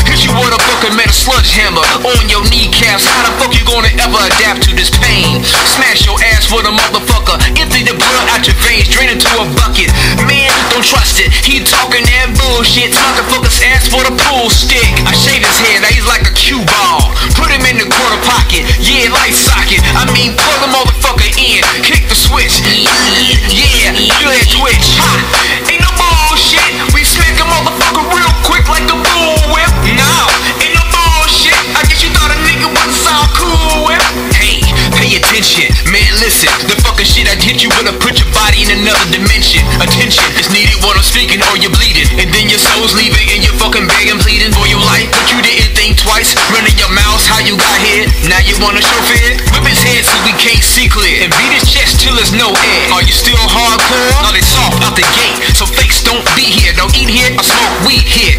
Hit you with a fucking metal sledgehammer on your kneecaps. How the fuck you gonna ever adapt to this pain? Smash your ass with a motherfucker. Empty the blood out your veins, drain into a bucket. Man, don't trust it. He talking that bullshit. Motherfuckers ass for the pool stick. I shave his head, now he's like a cue ball. Put him in the corner pocket. Yeah, light socket. I mean, pull the motherfucker in. Kick the switch. Yeah, feel that twitch. Ha! Ain't no bullshit. We smack a motherfucker real quick like a bull whip. No, ain't no bullshit. I guess you thought a nigga wasn't so cool whip. Hey, pay attention. Man, listen. The fucking shit I hit you gonna put your body in another dimension. Attention is needed when I'm speaking or you're bleeding. And then your soul's leaving and you're fucking begging, pleading for your life. But you didn't think twice. Running your mouth how you got here. Now you wanna show fear? Whip his head so we can't see clear. And beat his chest till there's no air. Are you still hardcore? Are they soft out the gate? So fakes don't be here. Don't eat here or smoke weed here.